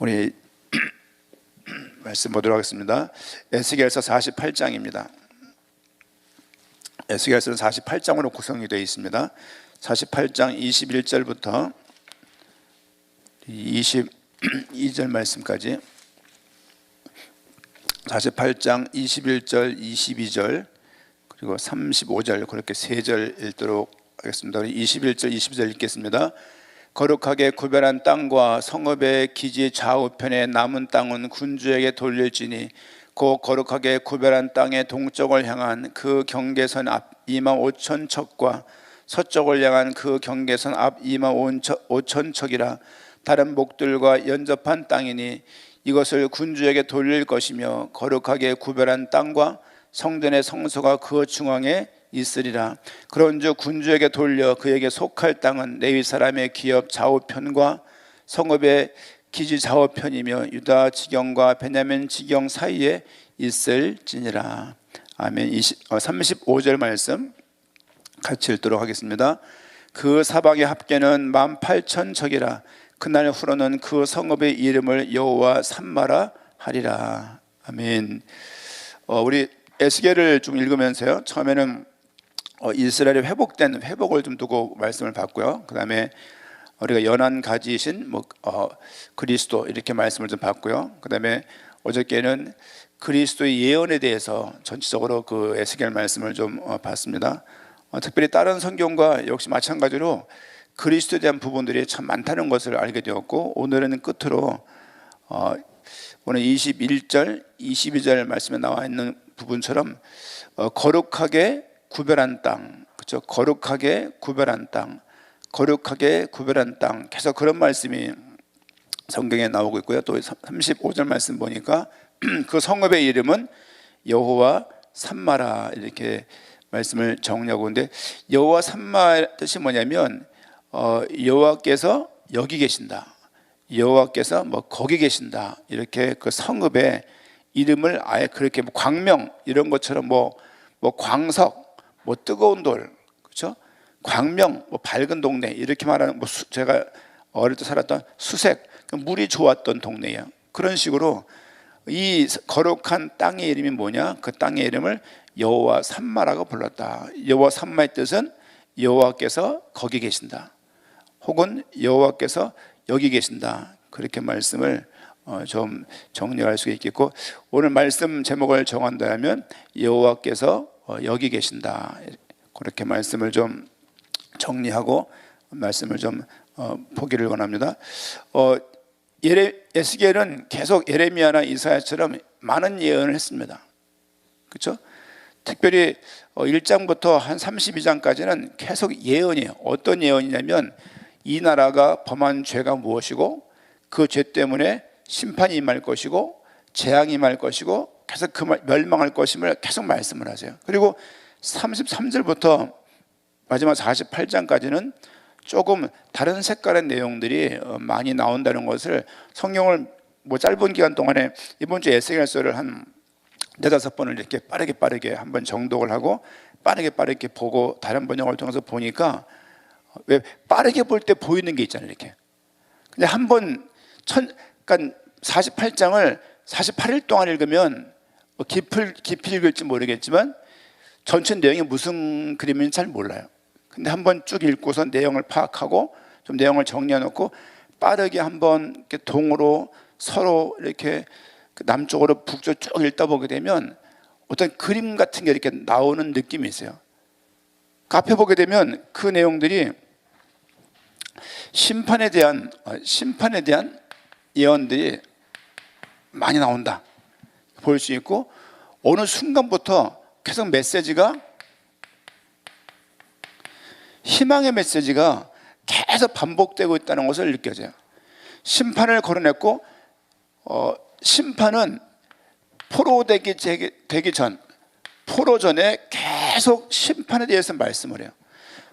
우리 말씀 보도록 하겠습니다. 에스겔서 48장입니다. 에스겔서는 48장으로 구성이 되어 있습니다. 48장 21절부터 22절 말씀까지 48장 21절, 22절 그리고 35절 그렇게 세 절 읽도록 하겠습니다. 21절, 22절 읽겠습니다. 거룩하게 구별한 땅과 성읍의 기지 좌우편에 남은 땅은 군주에게 돌릴지니 그 거룩하게 구별한 땅의 동쪽을 향한 그 경계선 앞 25,000척과 서쪽을 향한 그 경계선 앞 25,000척이라 다른 목들과 연접한 땅이니 이것을 군주에게 돌릴 것이며 거룩하게 구별한 땅과 성전의 성소가 그 중앙에 있으리라. 그런즉 군주에게 돌려 그에게 속할 땅은 레위 사람의 기업 좌우편과 성읍의 기지 좌우편이며 유다 지경과 베냐민 지경 사이에 있을지니라. 아멘. 35절 말씀 같이 읽도록 하겠습니다. 그 사방의 합계는 18,000척이라. 그날 후로는 그 성읍의 이름을 여호와 삼마라 하리라. 아멘. 우리 에스겔을 좀 읽으면서요, 처음에는 이스라엘의 회복을 좀 두고 말씀을 받고요. 그 다음에 우리가 연한 가지이신 그리스도 이렇게 말씀을 좀 받고요. 그 다음에 어저께는 그리스도의 예언에 대해서 전체적으로 그 에스겔 말씀을 좀 봤습니다. 특별히 다른 성경과 역시 마찬가지로 그리스도에 대한 부분들이 참 많다는 것을 알게 되었고, 오늘은 끝으로 오늘 21절, 22절 말씀에 나와 있는 부분처럼 거룩하게 구별한 땅, 그렇죠? 거룩하게 구별한 땅, 거룩하게 구별한 땅, 계속 그런 말씀이 성경에 나오고 있고요. 또 35절 말씀 보니까 그 성읍의 이름은 여호와 삼마라 이렇게 말씀을 정리하고 있는데, 여호와 삼마 뜻이 뭐냐면 여호와께서 여기 계신다, 여호와께서 거기 계신다, 이렇게 그 성읍의 이름을 아예 그렇게 광명 이런 것처럼 광석, 뜨거운 돌, 그렇죠? 광명, 밝은 동네 이렇게 말하는 제가 어릴 때 살았던 수색, 물이 좋았던 동네예요. 그런 식으로 이 거룩한 땅의 이름이 뭐냐? 그 땅의 이름을 여호와 삼마라고 불렀다. 여호와 삼마의 뜻은 여호와께서 거기 계신다, 혹은 여호와께서 여기 계신다, 그렇게 말씀을 좀 정리할 수 있겠고, 오늘 말씀 제목을 정한다면 여호와께서 여기 계신다, 그렇게 말씀을 좀 정리하고 말씀을 좀 보기를 원합니다. 에스겔은 계속 예레미야나 이사야처럼 많은 예언을 했습니다. 그렇죠? 특별히 1장부터 한 32장까지는 계속 예언이에요. 어떤 예언이냐면 이 나라가 범한 죄가 무엇이고 그 죄 때문에 심판이 임할 것이고 재앙이 임할 것이고 계속 그 멸망할 것임을 계속 말씀을 하세요. 그리고 33절부터 마지막 48장까지는 조금 다른 색깔의 내용들이 많이 나온다는 것을, 성경을 짧은 기간 동안에 이번 주 에스겔서를 한 4-5번을 이렇게 빠르게 한번 정독을 하고 빠르게 보고 다른 번역을 통해서 보니까, 왜 빠르게 볼 때 보이는 게 있잖아요. 이렇게 근데 한번 그러니까 48장을 48일 동안 읽으면 깊이 읽을지 모르겠지만 전체 내용이 무슨 그림인지 잘 몰라요. 근데 한번 쭉 읽고서 내용을 파악하고 좀 내용을 정리해 놓고 빠르게 한번 이렇게 동으로 서로 이렇게 남쪽으로 북쪽으로 쭉 읽다 보게 되면 어떤 그림 같은 게 이렇게 나오는 느낌이 있어요. 그 앞에 보게 되면 그 내용들이 심판에 대한 예언들이 많이 나온다 볼 수 있고, 어느 순간부터 계속 메시지가, 희망의 메시지가 계속 반복되고 있다는 것을 느껴져요. 심판을 거론했고, 심판은 포로되기 전, 포로 전에 계속 심판에 대해서 말씀을 해요.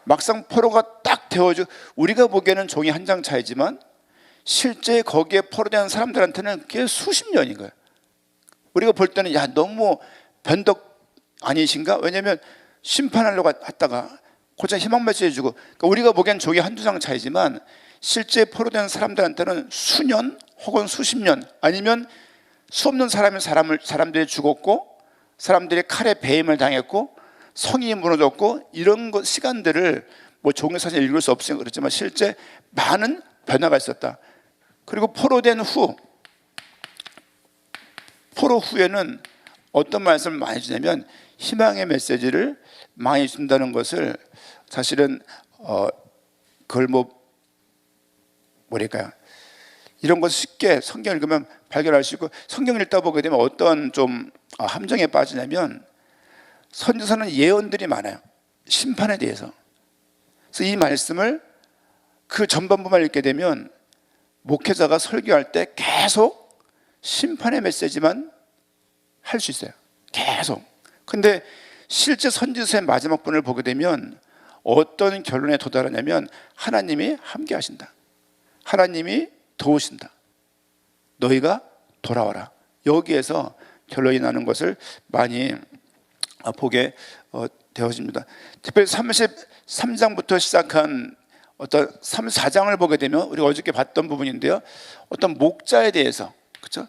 막상 포로가 딱 되어지고, 우리가 보기에는 종이 한 장 차이지만 실제 거기에 포로된 사람들한테는 그게 수십 년인 거예요. 우리가 볼 때는 너무 변덕 아니신가? 왜냐하면 심판하려고 했다가 고작 희망 메시지 주고, 그러니까 우리가 보기엔 종이 한두 장 차이지만 실제 포로된 사람들한테는 수년 혹은 수십 년, 아니면 수 없는 사람들이 죽었고, 사람들이 칼에 배임을 당했고, 성이 무너졌고, 이런 시간들을 뭐 종교사실 읽을 수 없으니까 그렇지만 실제 많은 변화가 있었다. 그리고 포로 후에는 어떤 말씀을 많이 주냐면 희망의 메시지를 많이 준다는 것을, 사실은 그걸 뭐랄까요, 이런 것 쉽게 성경 읽으면 발견할 수 있고, 성경 읽다 보게 되면 어떤 좀 함정에 빠지냐면, 선지서는 예언들이 많아요, 심판에 대해서. 그래서 이 말씀을 그 전반부만 읽게 되면 목회자가 설교할 때 계속 심판의 메시지만 할 수 있어요, 계속. 근데 실제 선지서의 마지막 분을 보게 되면 어떤 결론에 도달하냐면, 하나님이 함께 하신다, 하나님이 도우신다, 너희가 돌아와라, 여기에서 결론이 나는 것을 많이 보게 되어집니다. 특별히 33장부터 시작한 어떤 34장을 보게 되면, 우리가 어저께 봤던 부분인데요, 어떤 목자에 대해서, 그렇죠?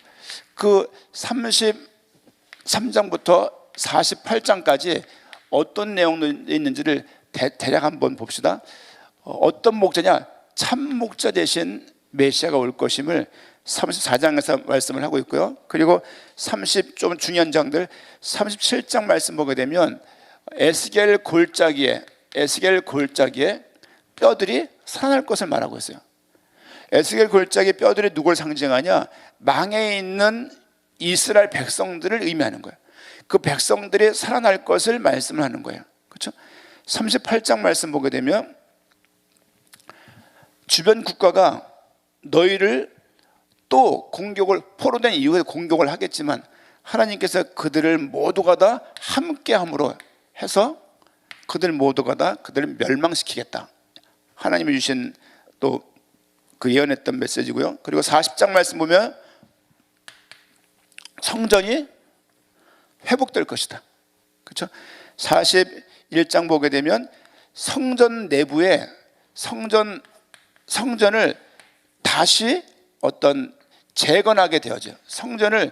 그 33장부터 48장까지 어떤 내용이 있는지를 대략 한번 봅시다. 어떤 목자냐? 참 목자 대신 메시아가 올 것임을 34장에서 말씀을 하고 있고요. 그리고 좀 중요한 장들 37장 말씀 보게 되면 에스겔 골짜기에 뼈들이 살아날 것을 말하고 있어요. 에스겔 골짜기 뼈들이 누굴 상징하냐? 망해 있는 이스라엘 백성들을 의미하는 거예요. 그 백성들이 살아날 것을 말씀을 하는 거예요. 그렇죠? 38장 말씀 보게 되면 주변 국가가 너희를 또 포로된 이후에 공격을 하겠지만, 하나님께서 그들을 모두가 다 함께함으로 해서 그들 모두가 다 그들을 멸망시키겠다, 하나님이 주신 또 그 예언했던 메시지고요. 그리고 40장 말씀 보면 성전이 회복될 것이다, 그렇죠? 41장 보게 되면 성전 내부에 성전을 다시 어떤 재건하게 되어져, 성전을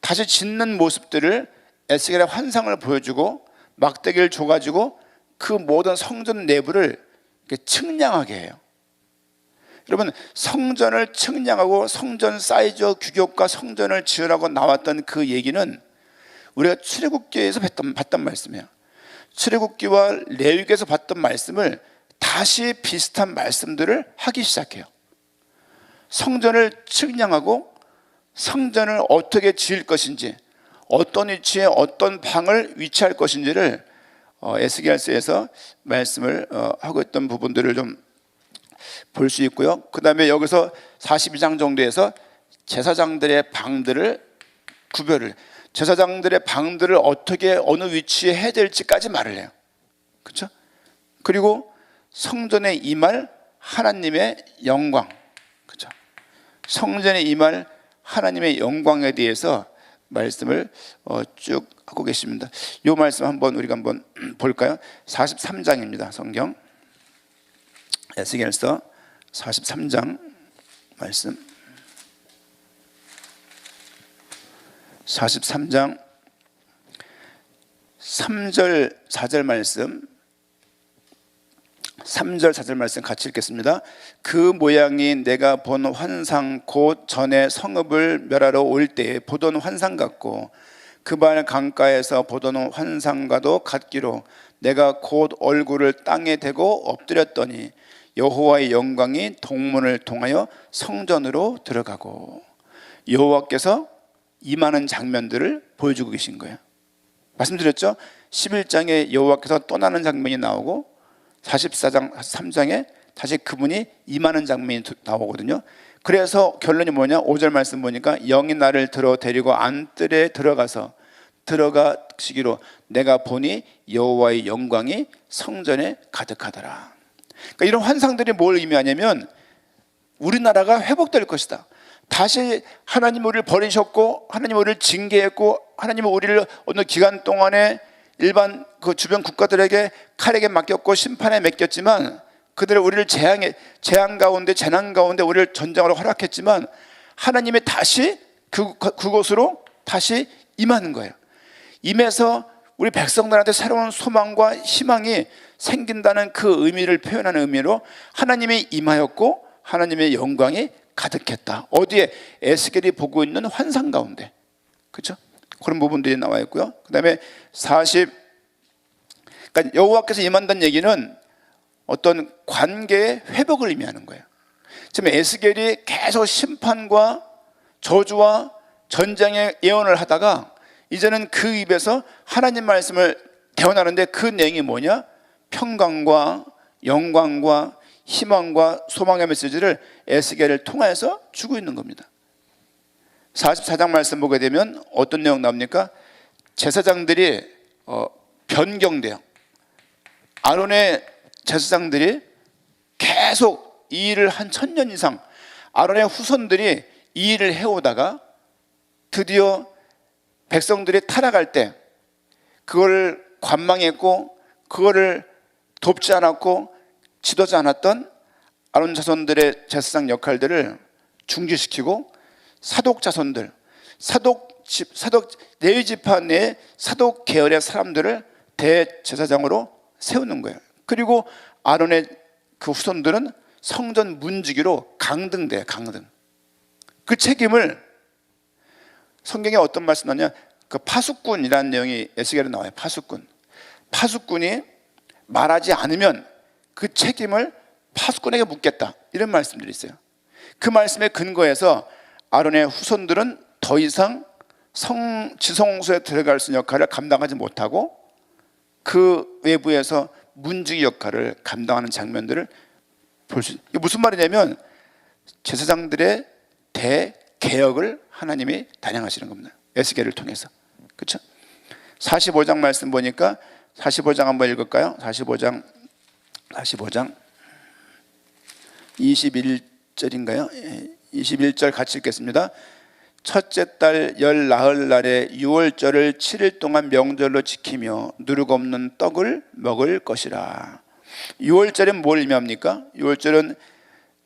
다시 짓는 모습들을 에스겔의 환상을 보여주고 막대기를 줘가지고 그 모든 성전 내부를 측량하게 해요. 여러분, 성전을 측량하고 성전 사이즈 규격과 성전을 지으라고 나왔던 그 얘기는 우리가 출애굽기에서 봤던 말씀이에요. 출애굽기와 레위기에서 봤던 말씀을 다시 비슷한 말씀들을 하기 시작해요. 성전을 측량하고 성전을 어떻게 지을 것인지, 어떤 위치에 어떤 방을 위치할 것인지를 에스겔서에서 말씀을 하고 있던 부분들을 좀 볼 수 있고요. 그 다음에 여기서 42장 정도에서 제사장들의 방들을 제사장들의 방들을 어떻게 어느 위치에 해야 될지까지 말을 해요. 그렇죠? 그리고 성전에 임할 하나님의 영광, 그렇죠? 성전에 임할 하나님의 영광에 대해서 말씀을 쭉 하고 계십니다. 이 말씀 우리가 한번 볼까요? 43장입니다. 성경 에스겔서 43장 말씀. 43장 3절 4절 말씀, 3절 4절 말씀 같이 읽겠습니다. 그 모양이 내가 본 환상 곧 전에 성읍을 멸하러 올 때에 보던 환상 같고 그발 강가에서 보던 환상과도 같기로 내가 곧 얼굴을 땅에 대고 엎드렸더니 여호와의 영광이 동문을 통하여 성전으로 들어가고, 여호와께서 임하는 장면들을 보여주고 계신 거예요. 말씀드렸죠? 11장에 여호와께서 떠나는 장면이 나오고 44장 3장에 다시 그분이 임하는 장면이 나오거든요. 그래서 결론이 뭐냐? 5절 말씀 보니까 영이 나를 데리고 안뜰에 들어가시기로 내가 보니 여호와의 영광이 성전에 가득하더라. 그러니까 이런 환상들이 뭘 의미하냐면 우리나라가 회복될 것이다. 다시 하나님 우리를 버리셨고 하나님 우리를 징계했고 하나님 우리를 어느 기간 동안에 일반 그 주변 국가들에게 칼에게 맡겼고 심판에 맡겼지만, 그들을 우리를 재앙 가운데 재난 가운데 우리를 전장으로 허락했지만 하나님이 다시 그곳으로 다시 임하는 거예요. 임해서 우리 백성들한테 새로운 소망과 희망이 생긴다는 그 의미를 표현하는 의미로 하나님이 임하였고 하나님의 영광이 가득했다. 어디에? 에스겔이 보고 있는 환상 가운데. 그렇죠? 그런 부분들이 나와 있고요. 그 다음에 그러니까 여호와께서 임한다는 얘기는 어떤 관계의 회복을 의미하는 거예요. 지금 에스겔이 계속 심판과 저주와 전쟁의 예언을 하다가 이제는 그 입에서 하나님 말씀을 대언하는데 그 내용이 뭐냐? 평강과 영광과 희망과 소망의 메시지를 에스겔을 통해서 주고 있는 겁니다. 44장 말씀 보게 되면 어떤 내용 나옵니까? 제사장들이 변경돼요. 아론의 제사장들이 계속 이 일을 한 1000년 이상 아론의 후손들이 이 일을 해오다가 드디어 백성들이 타락할 때 그걸 관망했고 그거를 돕지 않았고 지도하지 않았던 아론 자손들의 제사장 역할들을 중지시키고 사독 자손들, 사독 레위 지파 내 사독 계열의 사람들을 대제사장으로 세우는 거예요. 그리고 아론의 그 후손들은 성전 문지기로 강등돼요. 강등. 그 책임을 성경에 어떤 말씀 나냐? 그 파수꾼이라는 내용이 에스겔에 나와요. 파수꾼이 말하지 않으면 그 책임을 파수꾼에게 묻겠다, 이런 말씀들이 있어요. 그 말씀에 근거해서 아론의 후손들은 더 이상 지성소에 들어갈 수 있는 역할을 감당하지 못하고 그 외부에서 문지기 역할을 감당하는 장면들을 볼 수 있어요. 이게 무슨 말이냐면 제사장들의 대개혁을 하나님이 단행하시는 겁니다. 에스겔을 통해서. 그렇죠? 45장 말씀 보니까 45장 한번 읽을까요? 45장 21절인가요? 21절 같이 읽겠습니다. 첫째 달 열 나흘날에 유월절을 7일 동안 명절로 지키며 누룩 없는 떡을 먹을 것이라. 유월절은 뭘 의미합니까? 유월절은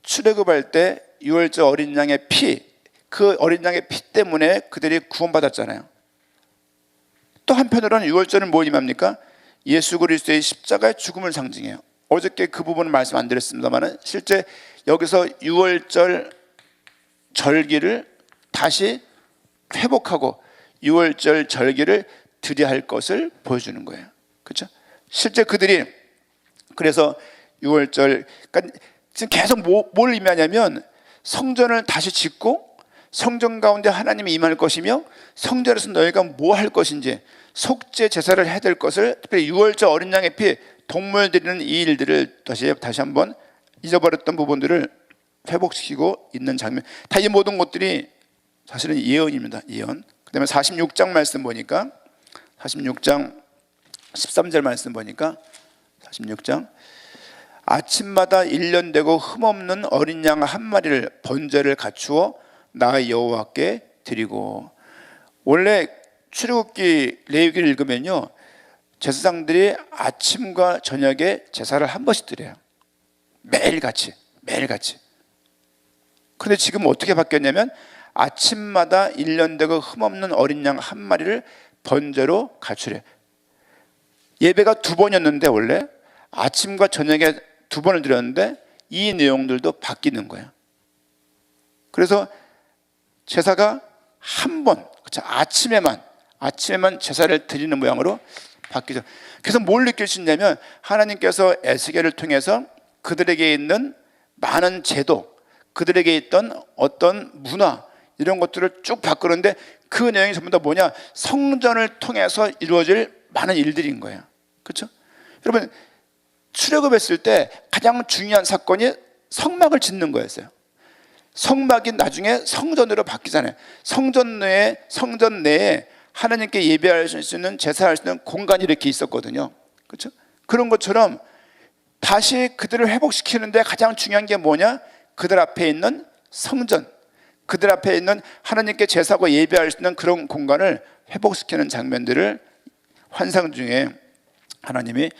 출애굽할 때 유월절 어린 양의 피, 그 어린 양의 피 때문에 그들이 구원받았잖아요. 또 한편으로는 유월절은 뭘 의미합니까? 예수 그리스도의 십자가의 죽음을 상징해요. 어저께 그 부분은 말씀 안 드렸습니다만 실제 여기서 유월절 절기를 다시 회복하고 유월절 절기를 드려야 할 것을 보여주는 거예요. 그렇죠? 실제 그들이 그래서 유월절, 그러니까 지금 계속 뭘 의미하냐면 성전을 다시 짓고 성전 가운데 하나님이 임할 것이며 성전에서 너희가 뭐 할 것인지 속죄 제사를 해야 될 것을, 특별히 유월절 어린 양의 피, 동물 드리는 이 일들을 다시 한번 잊어버렸던 부분들을 회복시키고 있는 장면. 다 이 모든 것들이 사실은 예언입니다. 예언. 그 다음에 46장 말씀 보니까 46장 13절 말씀 보니까 46장 아침마다 1년 되고 흠없는 어린 양 한 마리를 번제를 갖추어 나 여호와께 드리고. 원래 출애굽기 레위기를 읽으면요 제사장들이 아침과 저녁에 제사를 한 번씩 드려요. 매일같이. 그런데 지금 어떻게 바뀌었냐면 아침마다 1년 되고 흠없는 어린 양 한 마리를 번제로 갖추래. 예배가 2번이었는데 원래 아침과 저녁에 2번을 드렸는데 이 내용들도 바뀌는 거예요. 그래서 제사가 한 번, 그렇죠? 아침에만 제사를 드리는 모양으로 바뀌죠. 그래서 뭘 느낄 수 있냐면 하나님께서 에스겔을 통해서 그들에게 있는 많은 제도, 그들에게 있던 어떤 문화, 이런 것들을 쭉 바꾸는데 그 내용이 전부 다 뭐냐? 성전을 통해서 이루어질 많은 일들인 거예요. 그렇죠? 여러분 출애굽했을 때 가장 중요한 사건이 성막을 짓는 거였어요. 성막이 나중에 성전으로 바뀌잖아요. 성전 내에 하나님께 예배할 수 있는, 제사할 수 있는 공간이 이렇게 있었거든요. 그렇죠? 그런 것처럼 다시 그들을 회복시키는데 가장 중요한 게 뭐냐? 그들 앞에 있는 성전, 그들 앞에 있는 하나님께 제사하고 예배할 수 있는 그런 공간을 회복시키는 장면들을 환상 중에 하나님이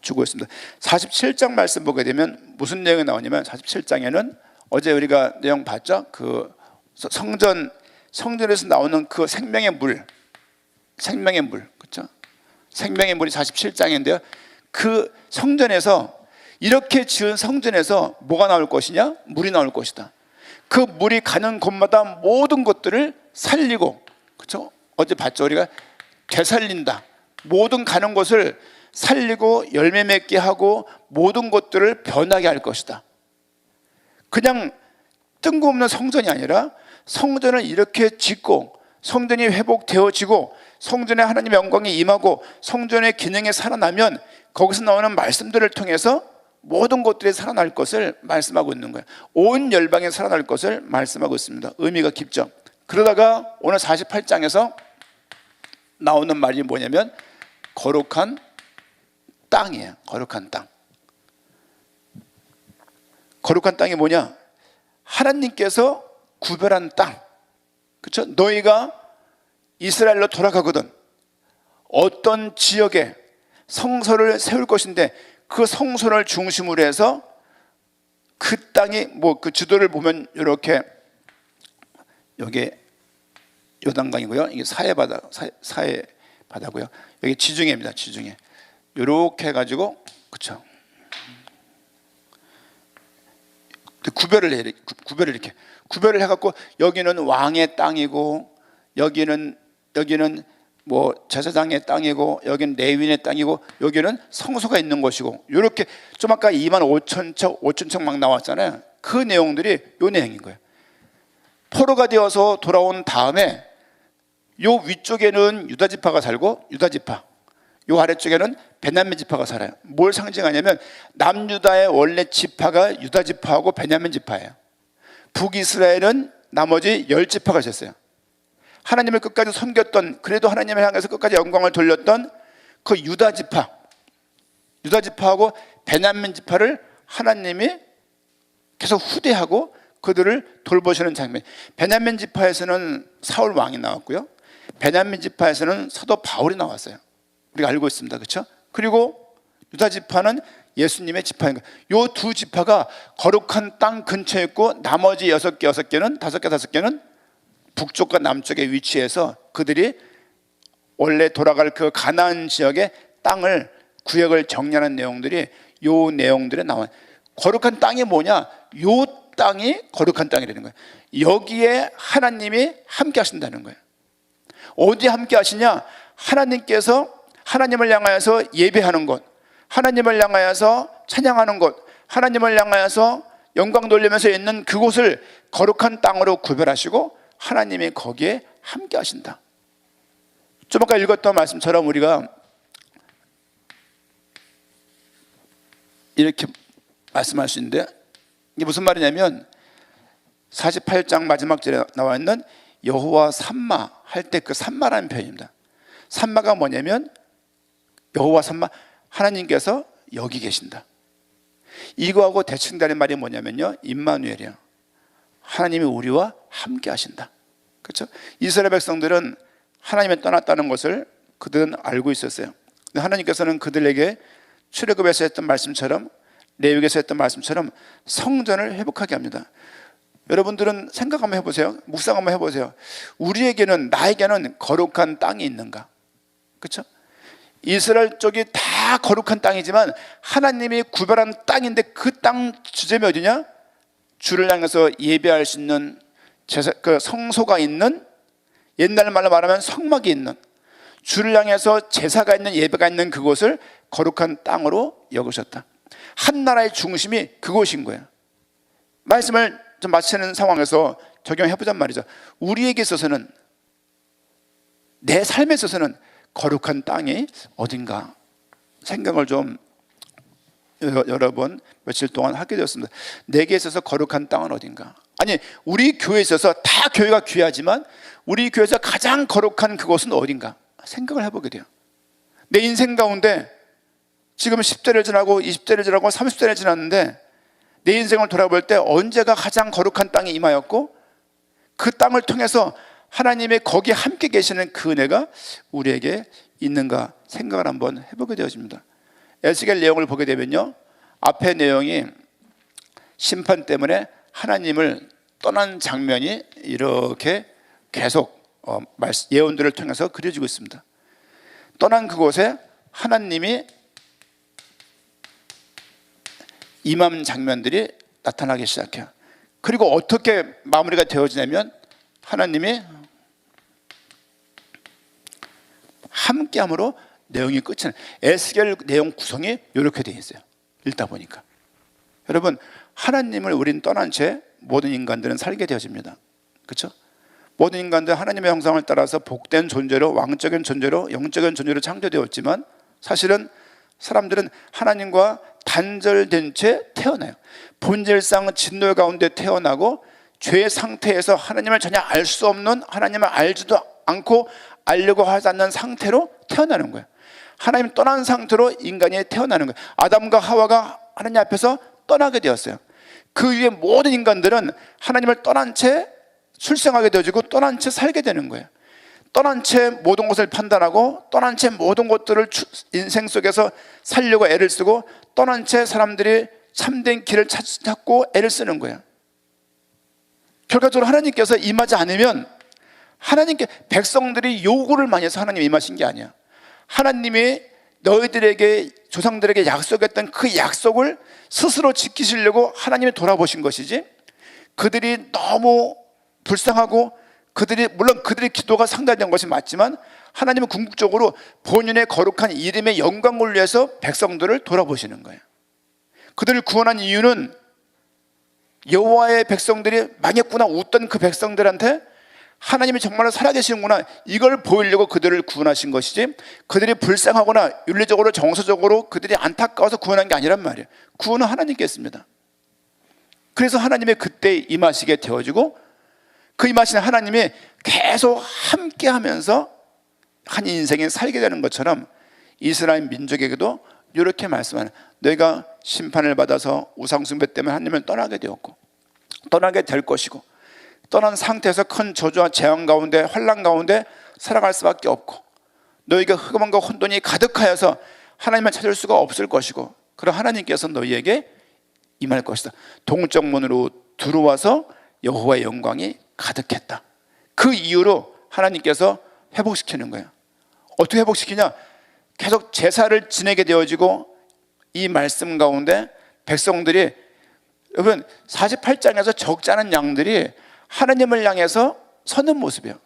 주고 있습니다. 47장 말씀 보게 되면 무슨 내용이 나오냐면 47장에는 어제 우리가 내용 봤죠? 그 성전에서 나오는 그 생명의 물, 그렇죠? 생명의 물이 47장인데요. 그 성전에서, 이렇게 지은 성전에서 뭐가 나올 것이냐? 물이 나올 것이다. 그 물이 가는 곳마다 모든 것들을 살리고, 그렇죠? 어제 봤죠? 우리가 되살린다. 모든 가는 곳을 살리고 열매 맺게 하고 모든 것들을 변하게 할 것이다. 그냥 뜬금없는 성전이 아니라 성전을 이렇게 짓고 성전이 회복되어지고 성전에 하나님의 영광이 임하고 성전의 기능이 살아나면 거기서 나오는 말씀들을 통해서 모든 것들이 살아날 것을 말씀하고 있는 거예요. 온 열방에 살아날 것을 말씀하고 있습니다. 의미가 깊죠. 그러다가 오늘 48장에서 나오는 말이 뭐냐면 거룩한 땅이에요. 거룩한 땅. 거룩한 땅이 뭐냐? 하나님께서 구별한 땅. 그렇죠? 너희가 이스라엘로 돌아가거든 어떤 지역에 성소를 세울 것인데 그 성소를 중심으로 해서 그 땅이 그 지도를 보면 이렇게 여기 요단강이고요. 이게 사해 바다고요. 여기 지중해입니다. 지중해. 이렇게 해가지고 그렇죠. 구별을 이렇게 구별을 해갖고 여기는 왕의 땅이고 여기는 뭐 제사장의 땅이고 여기는 레위인의 땅이고 여기는 성소가 있는 것이고 이렇게 좀 아까 25,000척 막 나왔잖아요. 그 내용들이 요 내용인 거예요. 포로가 되어서 돌아온 다음에 요 위쪽에는 유다 지파가 살고 유다 지파, 요 아래쪽에는 베냐민 지파가 살아요. 뭘 상징하냐면 남유다의 원래 지파가 유다 지파하고 베냐민 지파예요. 북이스라엘은 나머지 10지파가 있었어요. 하나님을 끝까지 섬겼던, 그래도 하나님을 향해서 끝까지 영광을 돌렸던 그 유다 지파하고 베냐민 지파를 하나님이 계속 후대하고 그들을 돌보시는 장면. 베냐민 지파에서는 사울 왕이 나왔고요. 베냐민 지파에서는 사도 바울이 나왔어요. 우리가 알고 있습니다. 그렇죠? 그리고 유다 지파는 예수님의 지파인 거예요. 이 두 지파가 거룩한 땅 근처에 있고 나머지 6개는 5개는 북쪽과 남쪽에 위치해서 그들이 원래 돌아갈 그 가나안 지역의 땅을 구역을 정리하는 내용들이 요 내용들에 나와요. 거룩한 땅이 뭐냐? 요 땅이 거룩한 땅이라는 거예요. 여기에 하나님이 함께 하신다는 거예요. 어디 함께 하시냐? 하나님께서 하나님을 향하여서 예배하는 곳, 하나님을 향하여서 찬양하는 곳, 하나님을 향하여서 영광 돌리면서 있는 그곳을 거룩한 땅으로 구별하시고 하나님이 거기에 함께 하신다. 좀 아까 읽었던 말씀처럼 우리가 이렇게 말씀할 수 있는데 이게 무슨 말이냐면 48장 마지막 절에 나와 있는 여호와 삼마 할 때 그 삼마라는 표현입니다. 삼마가 뭐냐면 여호와 삼마, 하나님께서 여기 계신다. 이거하고 대칭되는 말이 뭐냐면요, 임마누엘이에요. 하나님이 우리와 함께 하신다. 그렇죠? 이스라엘 백성들은 하나님이 떠났다는 것을 그들은 알고 있었어요. 하나님께서는 그들에게 출애굽에서 했던 말씀처럼, 레위기에서 했던 말씀처럼 성전을 회복하게 합니다. 여러분들은 생각 한번 해보세요. 묵상 한번 해보세요. 우리에게는, 나에게는 거룩한 땅이 있는가? 그렇죠? 이스라엘 쪽이 다 거룩한 땅이지만 하나님이 구별한 땅인데 그 땅 주점이 어디냐? 주를 향해서 예배할 수 있는 그 성소가 있는, 옛날 말로 말하면 성막이 있는, 주를 향해서 제사가 있는, 예배가 있는 그곳을 거룩한 땅으로 여기셨다. 한 나라의 중심이 그곳인 거예요. 말씀을 좀 마치는 상황에서 적용해보자는 말이죠. 우리에게 있어서는, 내 삶에 있어서는 거룩한 땅이 어딘가 생각을 좀 여러 번 며칠 동안 하게 되었습니다. 내게 있어서 거룩한 땅은 어딘가? 아니, 우리 교회에 있어서 다 교회가 귀하지만 우리 교회에서 가장 거룩한 그곳은 어딘가 생각을 해보게 돼요. 내 인생 가운데 지금 10대를 지나고 20대를 지나고 30대를 지났는데 내 인생을 돌아볼 때 언제가 가장 거룩한 땅에 임하였고 그 땅을 통해서 하나님의 거기에 함께 계시는 그 은혜가 우리에게 있는가 생각을 한번 해보게 되어집니다. 에스겔 내용을 보게 되면요, 앞에 내용이 심판 때문에 하나님을 떠난 장면이 이렇게 계속 예언들을 통해서 그려지고 있습니다. 떠난 그곳에 하나님이 임한 장면들이 나타나기 시작해요. 그리고 어떻게 마무리가 되어지냐면 하나님이 함께함으로 내용이 끝이 나요. 에스겔 내용 구성이 이렇게 되어 있어요. 읽다 보니까 여러분, 하나님을 우린 떠난 채 모든 인간들은 살게 되어집니다. 그렇죠? 모든 인간들 하나님의 형상을 따라서 복된 존재로, 왕적인 존재로, 영적인 존재로 창조되었지만 사실은 사람들은 하나님과 단절된 채 태어나요. 본질상 진노 가운데 태어나고 죄의 상태에서 하나님을 전혀 알 수 없는, 하나님을 알지도 않고 알려고 하지 않는 상태로 태어나는 거예요. 하나님 떠난 상태로 인간이 태어나는 거예요. 아담과 하와가 하나님 앞에서 떠나게 되었어요. 그 이후에 모든 인간들은 하나님을 떠난 채 출생하게 되어지고 떠난 채 살게 되는 거예요. 떠난 채 모든 것을 판단하고 떠난 채 모든 것들을 인생 속에서 살려고 애를 쓰고 떠난 채 사람들이 참된 길을 찾고 애를 쓰는 거예요. 결과적으로 하나님께서 임하지 않으면, 하나님께 백성들이 요구를 많이 해서 하나님이 임하신 게 아니야. 하나님이 너희들에게, 조상들에게 약속했던 그 약속을 스스로 지키시려고 하나님이 돌아보신 것이지, 그들이 너무 불쌍하고 물론 그들의 기도가 상달된 것이 맞지만 하나님은 궁극적으로 본인의 거룩한 이름의 영광을 위해서 백성들을 돌아보시는 거예요. 그들을 구원한 이유는 여호와의 백성들이 망했구나 웃던 그 백성들한테 하나님이 정말로 살아계시는구나, 이걸 보이려고 그들을 구원하신 것이지, 그들이 불쌍하거나 윤리적으로 정서적으로 그들이 안타까워서 구원한 게 아니란 말이에요. 구원은 하나님께 했습니다. 그래서 하나님의 그때 임하시게 되어지고, 그 임하시는 하나님이 계속 함께 하면서 한 인생에 살게 되는 것처럼 이스라엘 민족에게도 이렇게 말씀하는, 너희가 심판을 받아서 우상숭배 때문에 하나님을 떠나게 되었고 떠나게 될 것이고, 떠난 상태에서 큰 저주와 재앙 가운데, 환난 가운데 살아갈 수밖에 없고, 너희가 흑암과 혼돈이 가득하여서 하나님을 찾을 수가 없을 것이고, 그런 하나님께서 너희에게 임할 것이다. 동쪽 문으로 들어와서 여호와의 영광이 가득했다. 그 이유로 하나님께서 회복시키는 거예요. 어떻게 회복시키냐? 계속 제사를 지내게 되어지고, 이 말씀 가운데 백성들이, 여러분 48장에서 적지 않은 양들이 하나님을 향해서 서는 모습이에요.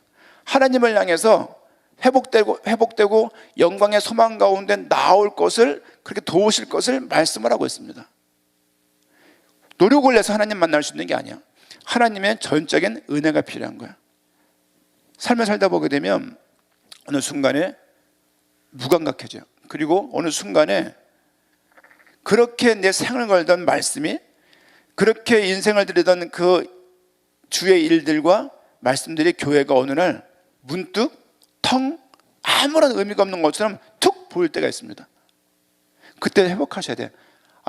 하나님을 향해서 회복되고 영광의 소망 가운데 나올 것을, 그렇게 도우실 것을 말씀을 하고 있습니다. 노력을 해서 하나님 만날 수 있는 게 아니야. 하나님의 전적인 은혜가 필요한 거야. 삶을 살다 보게 되면 어느 순간에 무감각해져요. 그리고 어느 순간에 그렇게 내 생을 걸던 말씀이, 그렇게 인생을 들이던 그 주의 일들과 말씀들이 교회가 어느 날 문득 텅 아무런 의미가 없는 것처럼 툭 보일 때가 있습니다. 그때 회복하셔야 돼요.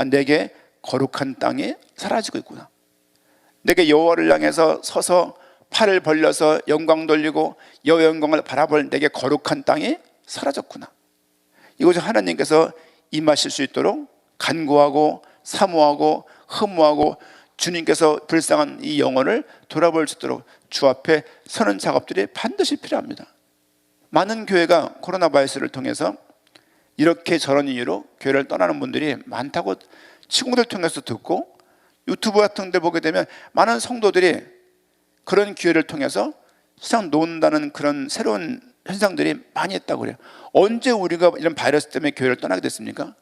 내게 거룩한 땅이 사라지고 있구나. 내게 여호와를 향해서 서서 팔을 벌려서 영광 돌리고 여호와의 영광을 바라볼 내게 거룩한 땅이 사라졌구나. 이곳에 하나님께서 임하실 수 있도록 간구하고 사모하고 흠모하고 주님께서 불쌍한 이 영혼을 돌아볼 수 있도록 주 앞에 서는 작업들이 반드시 필요합니다. 많은 교회가 코로나 바이러스를 통해서 이렇게 저런 이유로 교회를 떠나는 분들이 많다고 친구들 통해서 듣고, 유튜브 같은 데 보게 되면 많은 성도들이 그런 기회를 통해서 세상 놓는다는 그런 새로운 현상들이 많이 있다고 그래요. 언제 우리가 이런 바이러스 때문에 교회를 떠나게 됐습니까?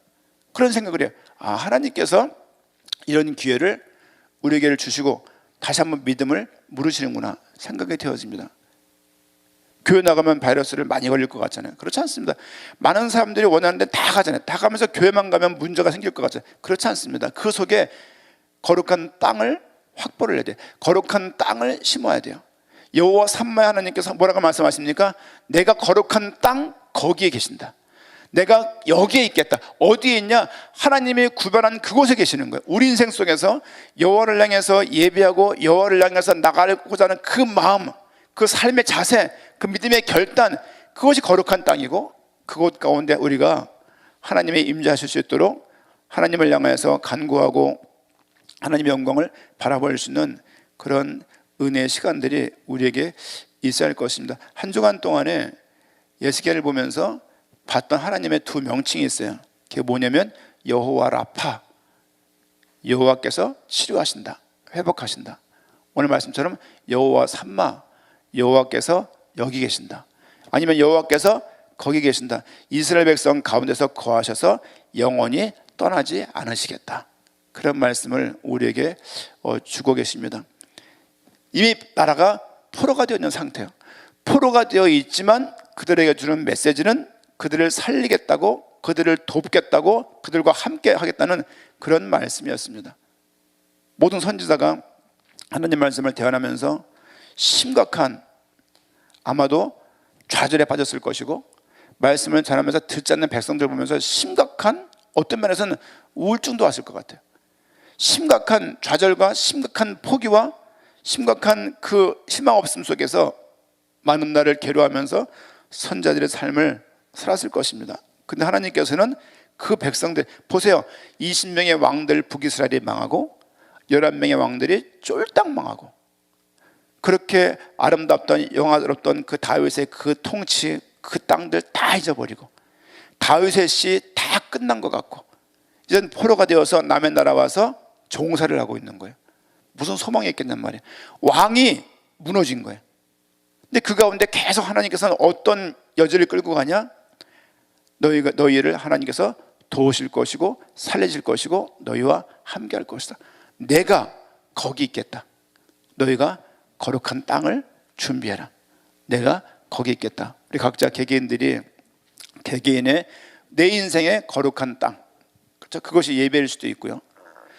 그런 생각을 해요. 하나님께서 이런 기회를 우리에게 주시고 다시 한번 믿음을 물으시는구나 생각이 되어집니다. 교회 나가면 바이러스를 많이 걸릴 것 같잖아요. 그렇지 않습니다. 많은 사람들이 원하는데 다 가잖아요. 다 가면서 교회만 가면 문제가 생길 것 같잖아요. 그렇지 않습니다. 그 속에 거룩한 땅을 확보를 해야 돼요. 거룩한 땅을 심어야 돼요. 여호와 삼마의 하나님께서 뭐라고 말씀하십니까? 내가 거룩한 땅 거기에 계신다. 내가 여기에 있겠다. 어디에 있냐? 하나님이 구별한 그곳에 계시는 거예요. 우리 인생 속에서 여호와를 향해서 예배하고 여호와를 향해서 나가고자 하는 그 마음, 그 삶의 자세, 그 믿음의 결단, 그것이 거룩한 땅이고, 그곳 가운데 우리가 하나님의 임재하실 수 있도록 하나님을 향해서 간구하고 하나님의 영광을 바라볼 수 있는 그런 은혜의 시간들이 우리에게 있어야 할 것입니다. 한 주간 동안에 예수계를 보면서 봤던 하나님의 두 명칭이 있어요. 그게 뭐냐면 여호와 라파, 여호와께서 치료하신다, 회복하신다. 오늘 말씀처럼 여호와 삼마, 여호와께서 여기 계신다. 아니면 여호와께서 거기 계신다. 이스라엘 백성 가운데서 거하셔서 영원히 떠나지 않으시겠다. 그런 말씀을 우리에게 주고 계십니다. 이미 나라가 포로가 되어 있는 상태예요. 포로가 되어 있지만 그들에게 주는 메시지는 그들을 살리겠다고, 그들을 돕겠다고, 그들과 함께 하겠다는 그런 말씀이었습니다. 모든 선지자가 하나님 말씀을 대언하면서 심각한, 아마도 좌절에 빠졌을 것이고, 말씀을 전하면서 듣지 않는 백성들 보면서 심각한, 어떤 면에서는 우울증도 왔을 것 같아요. 심각한 좌절과 심각한 포기와 심각한 그 희망 없음 속에서 많은 날을 괴로워하면서 선자들의 삶을 살았을 것입니다. 근데 하나님께서는 그 백성들, 보세요, 20명의 왕들 북이스라엘이 망하고 11명의 왕들이 쫄딱 망하고, 그렇게 아름답던 영화롭던 그 다윗의 그 통치, 그 땅들 다 잊어버리고 다윗의 시 다 끝난 것 같고 이젠 포로가 되어서 남의 나라 와서 종사를 하고 있는 거예요. 무슨 소망이 있겠냔 말이에요. 왕이 무너진 거예요. 근데 그 가운데 계속 하나님께서는 어떤 여지를 끌고 가냐? 너희를 하나님께서 도우실 것이고 살리실 것이고 너희와 함께 할 것이다. 내가 거기 있겠다. 너희가 거룩한 땅을 준비해라. 내가 거기 있겠다. 우리 각자 개개인들이 개개인의 내 인생의 거룩한 땅, 그렇죠? 그것이 예배일 수도 있고요.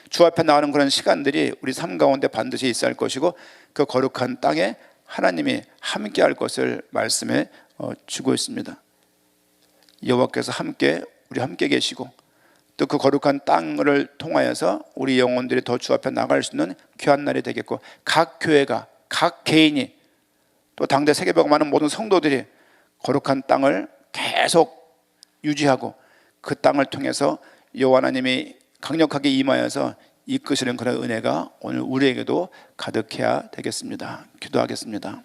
주 앞에 나오는 그런 시간들이 우리 삶 가운데 반드시 있어야 할 것이고, 그 거룩한 땅에 하나님이 함께 할 것을 말씀해 주고 있습니다. 여호와께서 우리 함께 계시고, 또 그 거룩한 땅을 통하여서 우리 영혼들이 더 주 앞에 나갈 수 있는 귀한 날이 되겠고, 각 교회가, 각 개인이, 또 당대 세계벽 많은 모든 성도들이 거룩한 땅을 계속 유지하고 그 땅을 통해서 여호와 하나님이 강력하게 임하여서 이끄시는 그런 은혜가 오늘 우리에게도 가득해야 되겠습니다. 기도하겠습니다.